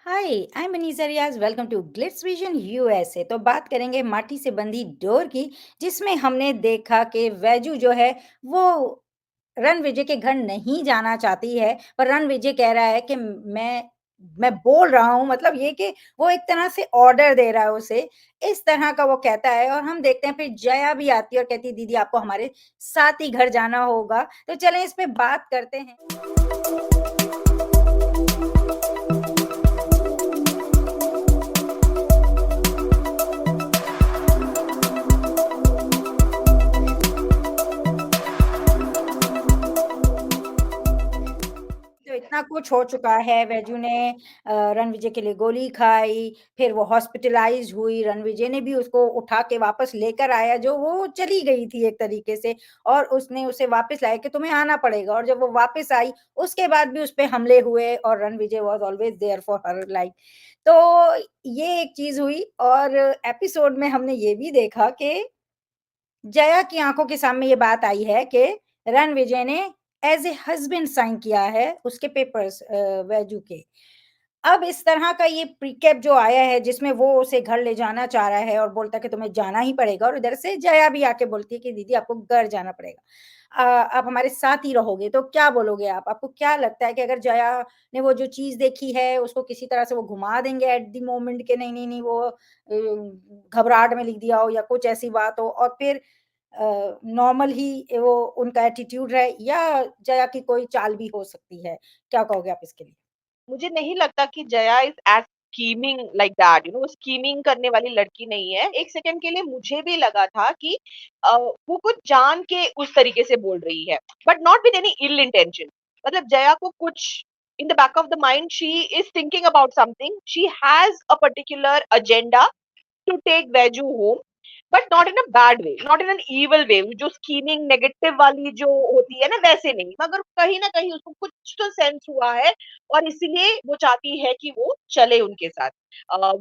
Hi, I am Manisha Riyaz. Welcome to Glitz Vision USA. तो बात करेंगे माटी से बंधी डोर की, जिसमें हमने देखा कि वैजू जो है वो रणविजय के घर नहीं जाना चाहती है, पर रणविजय कह रहा है कि मैं बोल रहा हूँ, मतलब ये कि वो एक तरह से ऑर्डर दे रहा है उसे, इस तरह का वो कहता है। और हम देखते हैं फिर जया भी आती है और कहती है दीदी आपको हमारे साथ ही घर जाना होगा। तो चलें इस पे बात करते हैं। तो इतना कुछ हो चुका है, वैजू ने रणविजय के लिए गोली खाई, फिर वो हॉस्पिटलाइज़्ड हुई, रणविजय ने भी उसको उठा के वापस लेकर आया, जो वो चली गई थी एक तरीके से, और उसने उसे वापस लाया कि तुम्हें आना पड़ेगा। और जब वो वापस आई, उसके बाद भी उसपे हमले हुए और Ranvijay was always there for her like. तो ये एक चीज़ हुई। और एपिसोड में हमने ये भी देखा कि जया की आँखों के सामने ये बात आई है कि रणविजय ने एज़ ए हस्बैंड साइन किया है उसके पेपर्स वैजू के। अब इस तरह का ये प्रीकैप जो आया है, जिसमें वो उसे घर ले जाना चाह रहा है और बोलता है कि तुम्हें जाना ही पड़ेगा, और इधर से जया भी आके बोलती है कि दीदी आपको घर जाना पड़ेगा। आप हमारे साथ ही रहोगे। तो क्या बोलोगे आप? आपको क्या लगता है कि अगर जया ने वो जो चीज़ देखी है, उसको किसी तरह से वो घुमा देंगे एट द मोमेंट कि नहीं, नहीं, नहीं, वो घबराहट में लिख दिया हो या कुछ ऐसी बात हो, और फिर नॉर्मल ही वो उनका एटीट्यूड रहे, या जया की कोई चाल भी हो सकती है? क्या कहोगे आप इसके लिए? मुझे नहीं लगता कि Jaya is as scheming like that, वो स्कीमिंग करने वाली लड़की नहीं है। एक सेकंड के लिए मुझे भी लगा था कि वो कुछ जान के उस तरीके से बोल रही है, but not with any ill intention. मतलब जया को कुछ in the back of the mind she is thinking about something, she has a particular agenda to take Veju home, but not in a bad way, not in an evil way, जो skimming negative वाली जो होती है ना वैसे नहीं, मगर कहीं ना कहीं उसको कुछ तो सेंस हुआ है और इसीलिए वो चाहती है कि वो चले उनके साथ,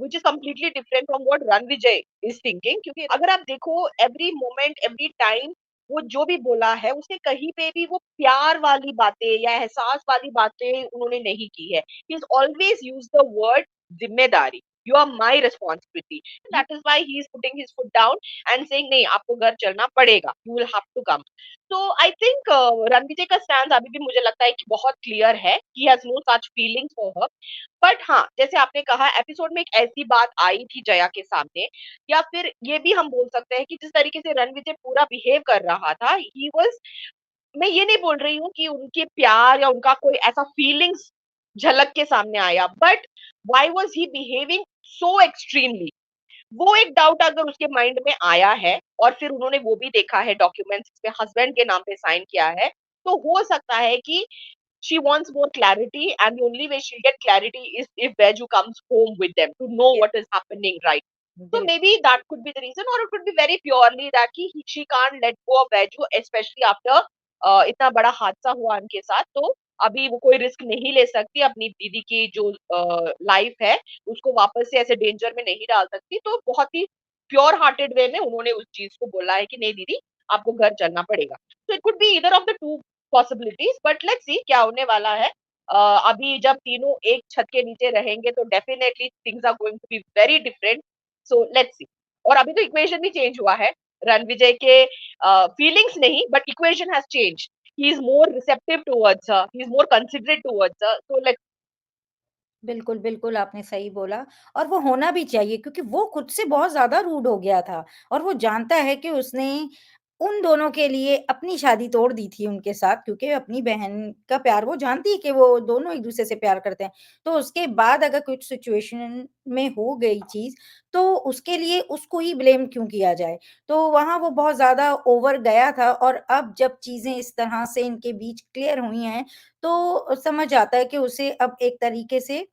which is completely different from what Ranvijay is thinking. क्योंकि अगर आप देखो एवरी मोमेंट एवरी टाइम वो जो भी बोला है उसने कहीं पे भी वो प्यार वाली बातें या एहसास वाली बातें उन्होंने नहीं की है। He is always use the word जिम्मेदारी, you are my responsibility. That is why he is putting his foot down and saying नहीं आपको घर चलना पड़ेगा, you will have to come. So I think Ranvijay का स्टैंड अभी भी मुझे लगता है कि बहुत क्लियर है, he has no such feelings for her. But हाँ, जैसे आपने कहा एपिसोड में एक ऐसी बात आई थी जया के सामने, या फिर ये भी हम बोल सकते हैं कि जिस तरीके से रणविजय पूरा बिहेव कर रहा था, ही वाज, मैं ये नहीं बोल रही हूँ कि उनके प्यार या उनका कोई ऐसा फीलिंग्स झलक के सामने आया, but why was he behaving so extremely, वो एक डाउट अगर उसके माइंड में आया है और फिर उन्होंने वो भी देखा है डॉक्यूमेंट्स पे हस्बैंड के नाम पे साइन किया है, तो हो सकता है कि she wants more clarity and the only way she'll get clarity is if Veju comes home with them to know yes, what is happening, right? So बिल्कुल। maybe that could be the reason, or it could be very purely that she can't let go of Veju, especially after इतना बड़ा हादसा हुआ उनके साथ। तो अभी वो कोई रिस्क नहीं ले सकती, अपनी दीदी की जो लाइफ है उसको वापस से ऐसे डेंजर में नहीं डाल सकती। तो बहुत ही प्योर हार्टेड वे में उन्होंने उस चीज को बोला है कि नहीं दीदी आपको घर चलना पड़ेगा। तो it could be either of the two possibilities, but let's see क्या होने वाला है। अभी जब तीनों एक छत के नीचे रहेंगे तो definitely things are going to be very different. So let's see. और अभी तो इक्वेशन भी चेंज हुआ है, रणविजय के फीलिंग्स नहीं but equation has change, he is more receptive towards her, he is more considerate towards her, so let's. बिल्कुल, बिल्कुल, आपने सही बोला। और वो होना भी चाहिए, क्योंकि वो खुद से बहुत ज़्यादा रूड हो गया था, और वो जानता है कि उसने उन दोनों के लिए अपनी शादी तोड़ दी थी उनके साथ, क्योंकि अपनी बहन का प्यार वो जानती है कि वो दोनों एक-दूसरे से प्यार करते हैं। तो उसके बाद अगर कुछ सिचुएशन में हो गई चीज़, तो उसके लिए उसको ही ब्लेम क्यों किया जाए? तो वहाँ वो बहुत ज़्यादा ओवर गया था, और अब जब चीज़ें इस तरह से इनके बीच क्लियर हुई हैं, तो समझ आता है कि उसे अब एक तरीके से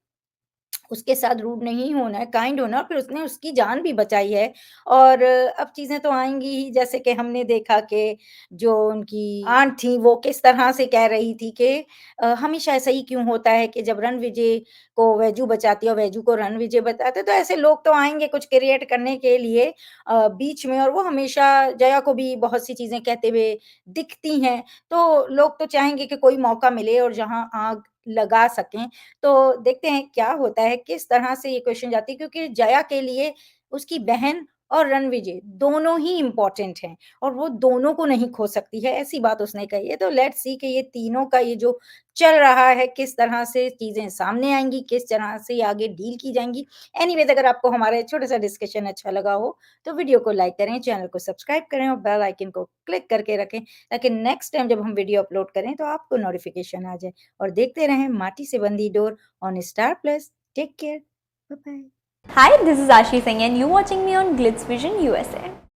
उसके साथ रूड नहीं होना है, काइंड होना है, फिर उसने उसकी जान भी बचाई है। और अब चीज़ें तो आएँगी ही, जैसे कि हमने देखा कि जो उनकी आंट थी, वो किस तरह से कह रही थी कि हमेशा ऐसा ही क्यों होता है कि जब रणविजय को वैजू बचाती है और वैजू को रणविजय बताता है, तो ऐसे लोग तो आएँगे कुछ क्रिएट करने के लिए बीच में, और वो हमेशा जया को भी बहुत सी चीज़ें कहते हुए दिखती हैं। तो लोग तो चाहेंगे कि कोई मौका मिले और जहाँ आग लगा सकें। तो देखते हैं क्या होता है, किस तरह से ये क्वेश्चन जाती है, क्योंकि जया के लिए उसकी बहन और रणविजय दोनों ही इम्पोर्टेंट हैं और वो दोनों को नहीं खो सकती है, ऐसी बात उसने कही है। तो लेट्स सी कि ये तीनों का ये जो चल रहा है, किस तरह से चीज़ें सामने आएँगी, किस तरह से आगे डील की जाएँगी। एनीवेज़, अगर आपको हमारा ये छोटा-सा डिस्कशन अच्छा लगा हो, तो वीडियो को लाइक करें, चैनल को सब्सक्राइब करें और बेल आइकन को क्लिक करके रखें, ताकि नेक्स्ट टाइम जब हम वीडियो अपलोड करें, तो आपको नोटिफ़िकेशन आ जाए। और देखते रहें माटी से बंधी door on Star Plus. Take care. Bye bye. Hi, this is Ashi Singh and you're watching me on Glitz Vision USA.